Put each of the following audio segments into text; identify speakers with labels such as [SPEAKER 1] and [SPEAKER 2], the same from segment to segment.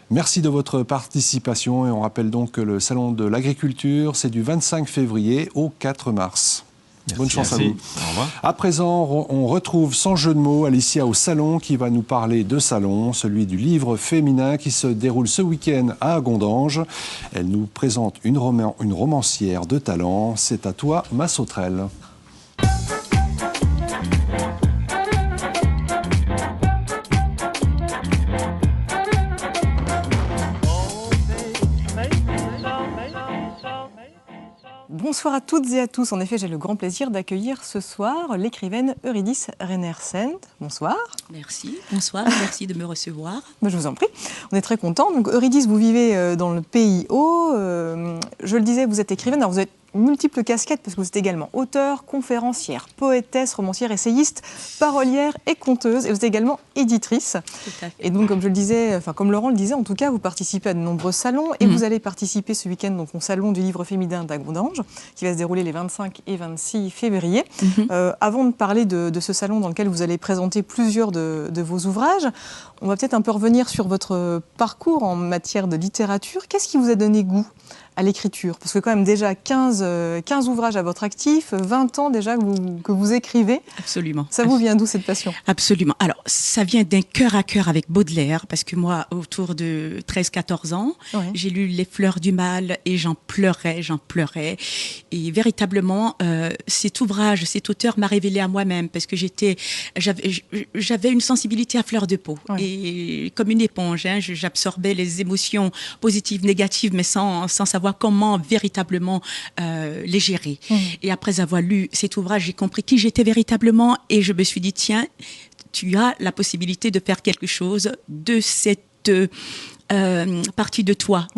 [SPEAKER 1] Merci de votre participation et on rappelle donc que le Salon de l'Agriculture, c'est du 25 février au 4 mars.
[SPEAKER 2] Merci.
[SPEAKER 1] Bonne chance à vous.
[SPEAKER 2] Au revoir.
[SPEAKER 1] À présent, on retrouve sans jeu de mots Alicia au Salon qui va nous parler de salon, celui du livre féminin qui se déroule ce week-end à Agondange. Elle nous présente une romancière de talent. C'est à toi, ma sauterelle.
[SPEAKER 3] Bonsoir à toutes et à tous. En effet, j'ai le grand plaisir d'accueillir ce soir l'écrivaine Eurydice Reinersend. Bonsoir.
[SPEAKER 4] Merci. Bonsoir. Merci de me recevoir.
[SPEAKER 3] Je vous en prie. On est très contents. Donc, Eurydice, vous vivez dans le Pays Haut. Je le disais, vous êtes écrivaine. Alors, vous êtes multiples casquettes parce que vous êtes également auteure, conférencière, poétesse, romancière, essayiste, parolière et conteuse. Et vous êtes également éditrice.
[SPEAKER 4] Tout à fait.
[SPEAKER 3] Et donc, comme je le disais, enfin comme Laurent le disait, en tout cas, vous participez à de nombreux salons et vous allez participer ce week-end donc au salon du livre féminin d'Agondange qui va se dérouler les 25 et 26 février. Avant de parler de ce salon dans lequel vous allez présenter plusieurs de vos ouvrages, on va peut-être un peu revenir sur votre parcours en matière de littérature. Qu'est-ce qui vous a donné goût à l'écriture? Parce que quand même déjà 15 ouvrages à votre actif, 20 ans déjà que vous écrivez.
[SPEAKER 4] Absolument.
[SPEAKER 3] Ça vous vient d'où cette passion?
[SPEAKER 4] Absolument. Alors, ça vient d'un cœur à cœur avec Baudelaire, parce que moi, autour de 13-14 ans, j'ai lu Les Fleurs du Mal et j'en pleurais. Et véritablement, cet ouvrage, cet auteur m'a révélé à moi-même, parce que j'avais une sensibilité à fleur de peau. Et comme une éponge, j'absorbais les émotions positives, négatives, mais sans savoir comment véritablement les gérer. Et après avoir lu cet ouvrage, j'ai compris qui j'étais véritablement et je me suis dit, tiens, tu as la possibilité de faire quelque chose de cette partie de toi.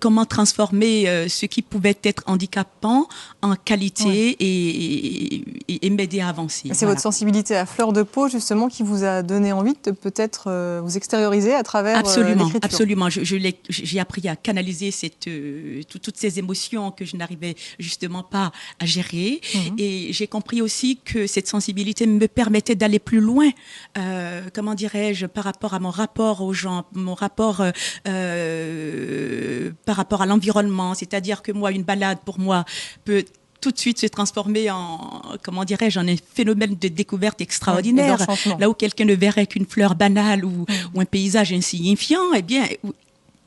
[SPEAKER 4] Comment transformer ce qui pouvait être handicapant en qualité et m'aider à avancer.
[SPEAKER 3] C'est votre sensibilité à fleur de peau, justement, qui vous a donné envie de peut-être vous extérioriser à travers l'écriture.
[SPEAKER 4] Absolument. J'ai appris à canaliser toutes ces émotions que je n'arrivais justement pas à gérer. Et j'ai compris aussi que cette sensibilité me permettait d'aller plus loin, comment dirais-je, par rapport à mon rapport aux gens, mon rapport par rapport à l'environnement. C'est-à-dire que moi, une balade, pour moi, peut tout de suite se transformer en, comment dirais-je, en un phénomène de découverte extraordinaire. Là où quelqu'un ne verrait qu'une fleur banale ou un paysage insignifiant, eh bien,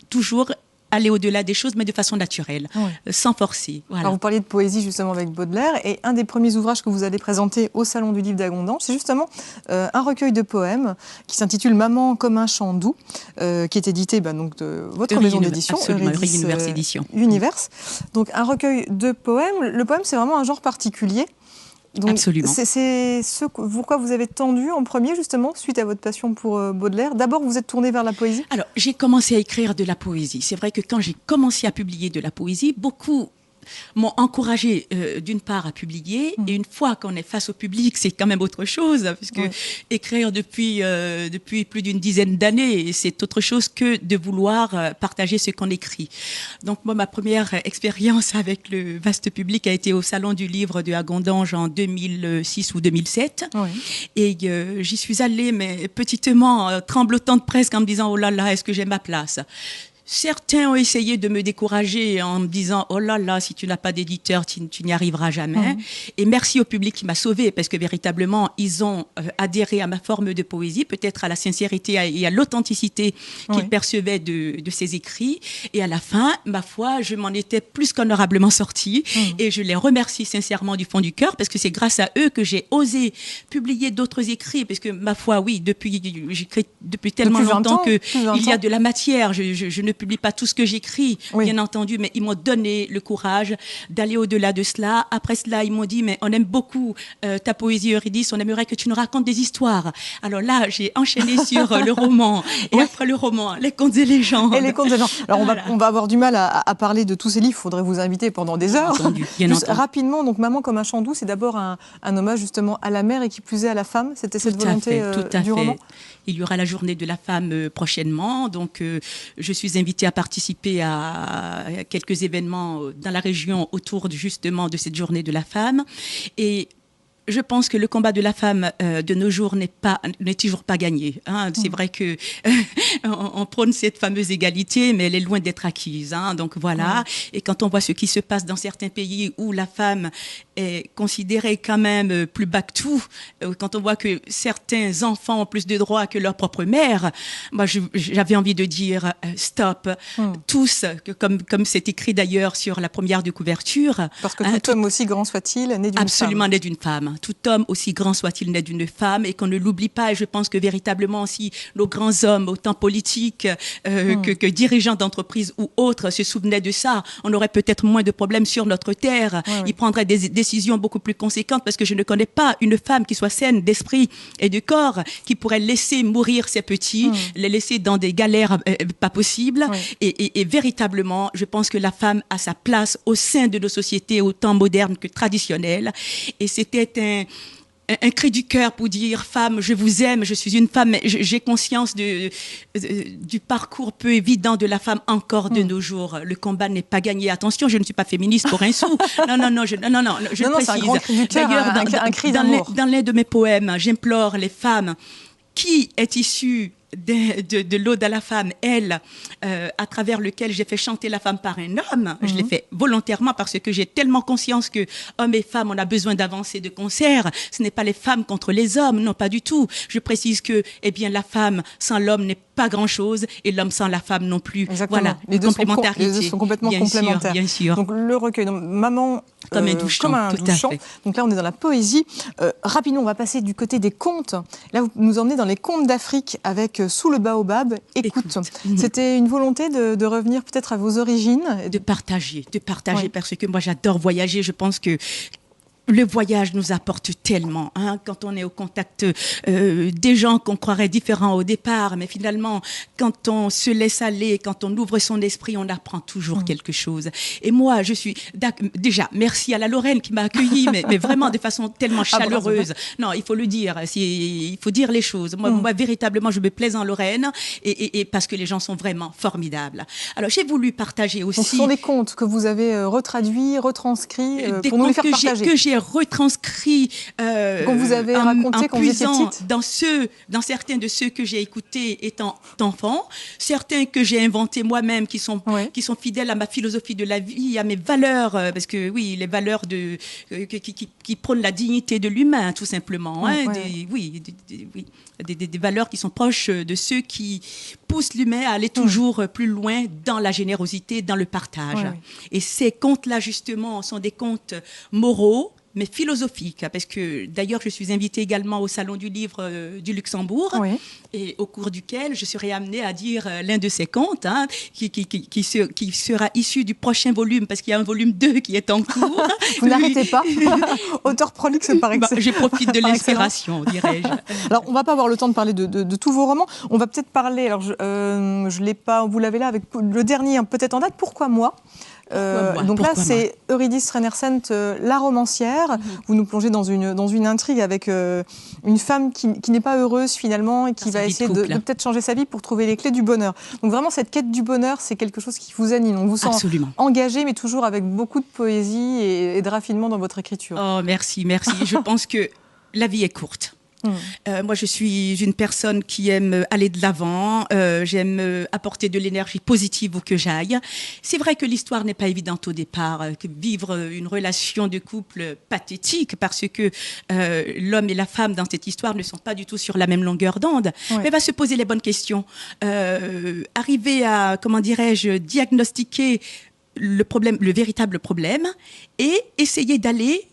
[SPEAKER 4] toujours aller au-delà des choses, mais de façon naturelle, sans forcer. Voilà.
[SPEAKER 3] Alors vous parliez de poésie justement avec Baudelaire, et un des premiers ouvrages que vous allez présenter au Salon du Livre d'Agondange, c'est justement un recueil de poèmes qui s'intitule Maman comme un chant doux, qui est édité donc, de votre maison d'édition,
[SPEAKER 4] Univers Édition.
[SPEAKER 3] Univers. Donc un recueil de poèmes. Le poème, c'est vraiment un genre particulier. Donc,
[SPEAKER 4] absolument.
[SPEAKER 3] C'est ce pourquoi vous avez tendu en premier, justement, suite à votre passion pour Baudelaire. D'abord, vous êtes tourné vers la poésie?
[SPEAKER 4] Alors, j'ai commencé à écrire de la poésie. C'est vrai que quand j'ai commencé à publier de la poésie, beaucoup m'ont encouragé d'une part à publier, et une fois qu'on est face au public, c'est quand même autre chose, puisque écrire depuis plus d'une dizaine d'années, c'est autre chose que de vouloir partager ce qu'on écrit. Donc moi, ma première expérience avec le vaste public a été au Salon du Livre de Agondange en 2006 ou 2007, et j'y suis allée, mais petitement, tremblotante presque, en me disant « Oh là là, est-ce que j'ai ma place ?» Certains ont essayé de me décourager en me disant « Oh là là, si tu n'as pas d'éditeur, tu n'y arriveras jamais. » Et merci au public qui m'a sauvée, parce que véritablement, ils ont adhéré à ma forme de poésie, peut-être à la sincérité et à l'authenticité qu'ils percevaient de ces écrits. Et à la fin, ma foi, je m'en étais plus qu'honorablement sortie. Et je les remercie sincèrement du fond du cœur, parce que c'est grâce à eux que j'ai osé publier d'autres écrits. Parce que ma foi, oui, j'écris depuis tellement longtemps qu'il y a de la matière. Je ne publie pas tout ce que j'écris, bien entendu, mais ils m'ont donné le courage d'aller au-delà de cela. Après cela, ils m'ont dit, mais on aime beaucoup ta poésie, Eurydice, on aimerait que tu nous racontes des histoires. Alors là, j'ai enchaîné sur le roman, et après le roman, les contes et légendes.
[SPEAKER 3] Et les contes et légendes. Alors on va avoir du mal à parler de tous ces livres, il faudrait vous inviter pendant des heures.
[SPEAKER 4] Bien entendu.
[SPEAKER 3] Rapidement, donc Maman comme un chant doux, c'est d'abord un hommage justement à la mère et qui plus est à la femme. C'était cette volonté du roman.
[SPEAKER 4] Il y aura la journée de la femme prochainement, donc je suis invitée à participer à quelques événements dans la région autour justement de cette journée de la femme. Et je pense que le combat de la femme de nos jours n'est toujours pas gagné. Hein. C'est vrai que on prône cette fameuse égalité, mais elle est loin d'être acquise. Hein. Donc voilà. Et quand on voit ce qui se passe dans certains pays où la femme est considérée quand même plus bas que tout, quand on voit que certains enfants ont plus de droits que leur propre mère, moi j'avais envie de dire stop. Tous, comme c'est écrit d'ailleurs sur la première de couverture.
[SPEAKER 3] Parce que tout homme aussi grand soit-il naît d'une femme.
[SPEAKER 4] Absolument naît d'une femme. Tout homme aussi grand soit-il naît d'une femme, et qu'on ne l'oublie pas. Et je pense que véritablement, si nos grands hommes, autant politiques que dirigeants d'entreprise ou autres, se souvenaient de ça, on aurait peut-être moins de problèmes sur notre terre. Ils prendraient des décisions beaucoup plus conséquentes, parce que je ne connais pas une femme qui soit saine d'esprit et de corps, qui pourrait laisser mourir ses petits, les laisser dans des galères pas possibles. Et véritablement, je pense que la femme a sa place au sein de nos sociétés, autant modernes que traditionnelles. Et c'était un cri du cœur pour dire, femme, je vous aime, je suis une femme, mais j'ai conscience du parcours peu évident de la femme encore de nos jours. Le combat n'est pas gagné. Attention, je ne suis pas féministe pour un sou. Non, je précise.
[SPEAKER 3] C'est un grand cri du cœur, un cri d'amour.
[SPEAKER 4] Dans l'un de mes poèmes, j'implore les femmes qui est issue de l'Ode à la femme, elle, à travers lequel j'ai fait chanter la femme par un homme. Je l'ai fait volontairement parce que j'ai tellement conscience que hommes et femmes, on a besoin d'avancer de concert. Ce n'est pas les femmes contre les hommes, non, pas du tout. Je précise que, eh bien, la femme sans l'homme n'est pas grand-chose, et l'homme sans la femme non plus.
[SPEAKER 3] Exactement.
[SPEAKER 4] Voilà,
[SPEAKER 3] les deux sont complètement
[SPEAKER 4] bien
[SPEAKER 3] complémentaires.
[SPEAKER 4] Bien sûr.
[SPEAKER 3] Donc le recueil, donc, Maman
[SPEAKER 4] comme un douche-chant, tout à fait.
[SPEAKER 3] Donc là, on est dans la poésie. Rapidement, on va passer du côté des contes. Là, vous nous emmenez dans les contes d'Afrique avec Sous le baobab. Écoute. C'était une volonté de revenir peut-être à vos origines.
[SPEAKER 4] De partager, parce que moi j'adore voyager. Je pense que le voyage nous apporte tellement, hein, quand on est au contact des gens qu'on croirait différents au départ, mais finalement, quand on se laisse aller, quand on ouvre son esprit, on apprend toujours quelque chose. Et moi, je suis déjà, merci à la Lorraine qui m'a accueillie, mais vraiment de façon tellement chaleureuse. Non, il faut le dire, il faut dire les choses. Moi, véritablement, je me plais en Lorraine, et parce que les gens sont vraiment formidables. Alors, j'ai voulu partager aussi...
[SPEAKER 3] Donc, ce sont des contes que vous avez retraduits, retranscrits, pour nous les faire partager.
[SPEAKER 4] Que j'ai retranscrit
[SPEAKER 3] qu'on vous avez raconté quand vous étiez petite,
[SPEAKER 4] dans certains de ceux que j'ai écoutés étant enfant, certains que j'ai inventés moi-même, qui sont fidèles à ma philosophie de la vie, à mes valeurs, parce que oui, les valeurs qui prônent la dignité de l'humain, tout simplement, des valeurs qui sont proches de ceux qui poussent l'humain à aller toujours plus loin dans la générosité, dans le partage. Et ces contes-là, justement, sont des contes moraux, mais philosophique, parce que d'ailleurs je suis invitée également au Salon du Livre du Luxembourg, et au cours duquel je serai amenée à dire l'un de ces contes, hein, qui sera issu du prochain volume, parce qu'il y a un volume 2 qui est en cours.
[SPEAKER 3] Vous n'arrêtez pas. Auteur prolixe par excellence.
[SPEAKER 4] Je profite de l'inspiration, dirais-je.
[SPEAKER 3] Alors, on ne va pas avoir le temps de parler de tous vos romans. On va peut-être parler, alors je l'ai pas, vous l'avez là, avec le dernier peut-être en date, Pourquoi moi ? Donc là, c'est Eurydice Reinersent, la romancière. Vous nous plongez dans une intrigue avec une femme qui n'est pas heureuse finalement, et qui va essayer de peut-être changer sa vie pour trouver les clés du bonheur. Donc vraiment, cette quête du bonheur, c'est quelque chose qui vous anime. On vous sent engagé, mais toujours avec beaucoup de poésie et de raffinement dans votre écriture.
[SPEAKER 4] Oh, merci. Je pense que la vie est courte. Moi, je suis une personne qui aime aller de l'avant, j'aime apporter de l'énergie positive où que j'aille. C'est vrai que l'histoire n'est pas évidente au départ, que vivre une relation de couple pathétique, parce que l'homme et la femme dans cette histoire ne sont pas du tout sur la même longueur d'onde, mais va se poser les bonnes questions. Arriver à, comment dirais-je, diagnostiquer le véritable problème, et essayer d'aller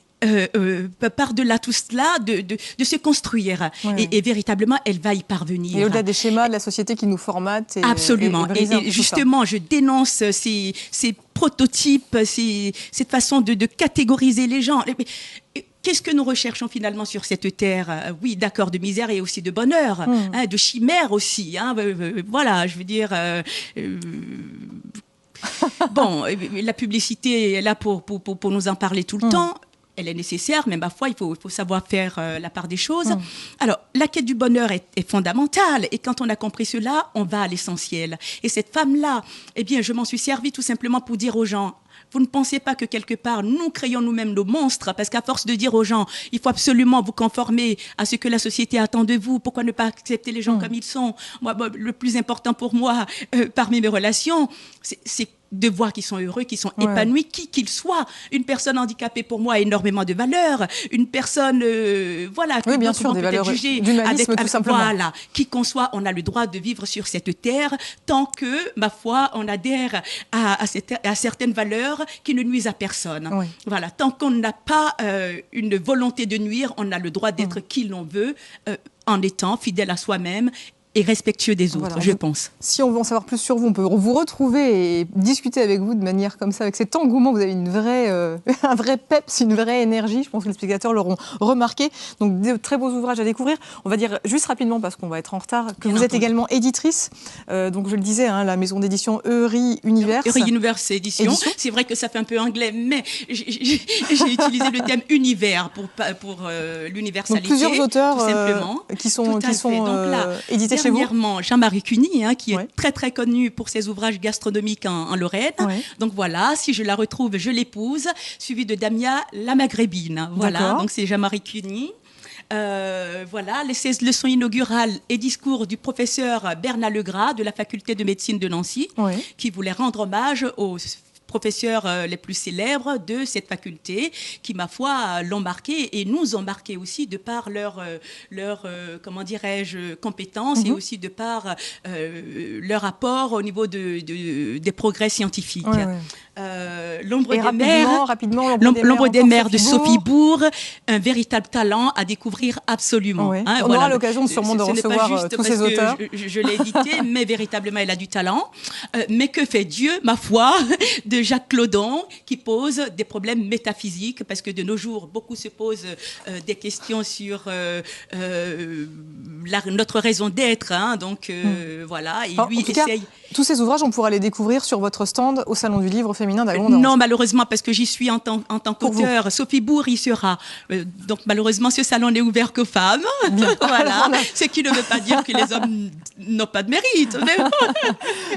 [SPEAKER 4] par-delà tout cela, de se construire. Et véritablement, elle va y parvenir.
[SPEAKER 3] Et au-delà des schémas de la société qui nous formatent.
[SPEAKER 4] Absolument. Et justement, je dénonce ces prototypes, cette façon de catégoriser les gens. Qu'est-ce que nous recherchons finalement sur cette terre ? Oui, d'accord, de misère et aussi de bonheur, hein, de chimère aussi. Hein, voilà, je veux dire... Bon, la publicité est là pour nous en parler tout le temps. Elle est nécessaire, mais ma foi, il faut savoir faire la part des choses. Alors, la quête du bonheur est fondamentale. Et quand on a compris cela, on va à l'essentiel. Et cette femme-là, eh bien, je m'en suis servie tout simplement pour dire aux gens, Vous ne pensez pas que quelque part, nous créons nous-mêmes nos monstres, parce qu'à force de dire aux gens, il faut absolument vous conformer à ce que la société attend de vous, pourquoi ne pas accepter les gens comme ils sont? Moi, le plus important pour moi, parmi mes relations, c'est de voir qu'ils sont heureux, qu'ils sont épanouis, qui qu'ils soient. Une personne handicapée, pour moi, a énormément de valeur. Une personne, voilà,
[SPEAKER 3] oui, bien sûr, des valeurs d'humanisme, tout simplement.
[SPEAKER 4] Voilà, qui qu'on soit, on a le droit de vivre sur cette terre tant que, ma foi, on adhère à certaines valeurs qui ne nuisent à personne. Oui. Voilà, tant qu'on n'a pas une volonté de nuire, on a le droit d'être qui l'on veut, en étant fidèle à soi-même et respectueux des autres, je pense.
[SPEAKER 3] Si on veut en savoir plus sur vous, on peut vous retrouver et discuter avec vous de manière comme ça, avec cet engouement. Vous avez un vrai peps, une vraie énergie. Je pense que les spectateurs l'auront remarqué. Donc, de très beaux ouvrages à découvrir. On va dire juste rapidement, parce qu'on va être en retard, que vous êtes également éditrice. Donc, je le disais, la maison d'édition Eury Univers.
[SPEAKER 4] Eury Univers Édition. C'est vrai que ça fait un peu anglais, mais j'ai utilisé le thème univers pour l'universalité.
[SPEAKER 3] Donc, plusieurs auteurs
[SPEAKER 4] tout simplement.
[SPEAKER 3] qui sont édités
[SPEAKER 4] dernièrement, Jean-Marie Cuny, qui est très très connu pour ses ouvrages gastronomiques en Lorraine. Donc voilà, si je la retrouve, je l'épouse, suivi de Damia la Maghrébine. Voilà, donc c'est Jean-Marie Cuny. Voilà, les 16 leçons inaugurales et discours du professeur Bernard Legras de la faculté de médecine de Nancy, qui voulait rendre hommage aux professeurs les plus célèbres de cette faculté qui, ma foi, l'ont marqué et nous ont marqué aussi de par leur comment dirais-je, compétences et aussi de par leur apport au niveau des progrès scientifiques. L'ombre des mers de Sophie Bourg, un véritable talent à découvrir absolument.
[SPEAKER 3] On aura l'occasion sûrement de recevoir tous ces auteurs.
[SPEAKER 4] Je l'ai édité, mais véritablement, elle a du talent. Mais que fait Dieu, ma foi, de Jacques Claudon, qui pose des problèmes métaphysiques, parce que de nos jours, beaucoup se posent des questions sur notre raison d'être. Donc, voilà, et lui essaye...
[SPEAKER 3] Tous ces ouvrages, on pourra les découvrir sur votre stand au Salon du Livre féminin d'Agondange.
[SPEAKER 4] Non, malheureusement, parce que j'y suis en tant qu'auteur. Sophie Bourg y sera. Donc, malheureusement, ce salon n'est ouvert qu'aux femmes. Voilà. Ce qui ne veut pas dire que les hommes n'ont pas de mérite. Mais...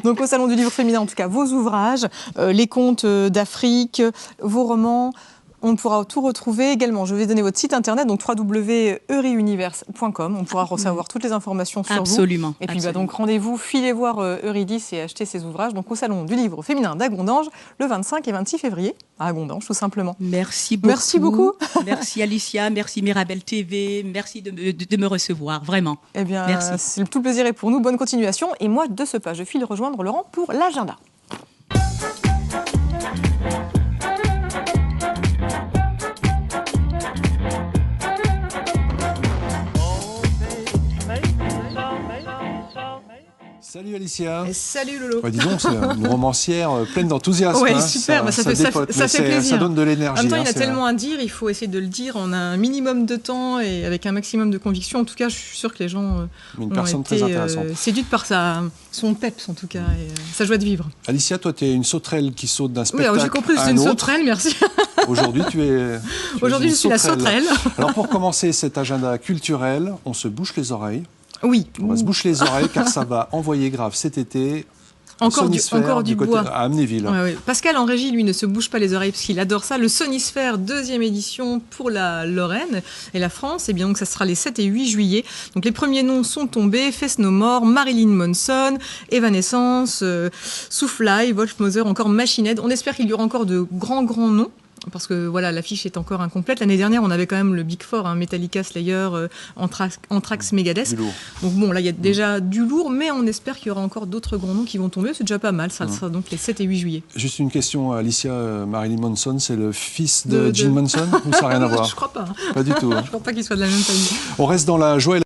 [SPEAKER 3] Donc, au Salon du Livre féminin, en tout cas, vos ouvrages, les contes d'Afrique, vos romans... On pourra tout retrouver également. Je vais donner votre site internet, donc www.euryunivers.com. On pourra recevoir toutes les informations sur vous. Et puis donc rendez-vous, filez voir Eurydice et achetez ses ouvrages. Donc au Salon du Livre féminin d'Agondange, le 25 et 26 février, à Agondange tout simplement.
[SPEAKER 4] Merci beaucoup.
[SPEAKER 3] Merci beaucoup.
[SPEAKER 4] Merci Alicia, merci Mirabel TV, merci de me recevoir, vraiment.
[SPEAKER 3] Eh bien, c'est tout le plaisir est pour nous. Bonne continuation. Et moi, de ce pas, je file rejoindre Laurent pour l'agenda.
[SPEAKER 1] Salut Alicia.
[SPEAKER 3] Et salut Lolo.
[SPEAKER 1] Dis donc, c'est une romancière pleine d'enthousiasme.
[SPEAKER 3] Oui, super, ça fait plaisir.
[SPEAKER 1] Ça donne de l'énergie.
[SPEAKER 3] En même temps, il y a tellement à dire, il faut essayer de le dire en un minimum de temps et avec un maximum de conviction. En tout cas, je suis sûre que les gens ont été séduites par son peps, en tout cas, et sa joie de vivre.
[SPEAKER 1] Alicia, toi, tu es une sauterelle qui saute d'un spectacle à un autre.
[SPEAKER 3] J'ai compris, c'est une sauterelle, merci.
[SPEAKER 1] Aujourd'hui,
[SPEAKER 3] Aujourd'hui, je suis la sauterelle.
[SPEAKER 1] Alors, pour commencer cet agenda culturel, on se bouche les oreilles.
[SPEAKER 3] Oui.
[SPEAKER 1] On va se boucher les oreilles car ça va envoyer grave cet été.
[SPEAKER 3] Encore du bois.
[SPEAKER 1] À Amnéville.
[SPEAKER 3] Ouais. Pascal en régie, lui, ne se bouge pas les oreilles parce qu'il adore ça. Le Sonisphère, 2e édition pour la Lorraine et la France. Et bien donc ça sera les 7 et 8 juillet. Donc les premiers noms sont tombés. Face No More, Marilyn Manson, Evanescence, Soulfly, Wolf Mother, encore Machine Head. On espère qu'il y aura encore de grands noms. Parce que voilà, l'affiche est encore incomplète. L'année dernière, on avait quand même le Big Four, Metallica, Slayer, Anthrax, Megadeth. Donc bon, là, il y a déjà du lourd, mais on espère qu'il y aura encore d'autres grands noms qui vont tomber. C'est déjà pas mal. Ça sera donc les 7 et 8 juillet. Juste
[SPEAKER 1] une question, Alicia. Marilyn Manson, c'est le fils de Gene Manson ou ça n'a rien à voir?
[SPEAKER 3] Je crois pas.
[SPEAKER 1] Pas du tout.
[SPEAKER 3] Je crois pas qu'il soit de la même famille.
[SPEAKER 1] On reste dans la joie et la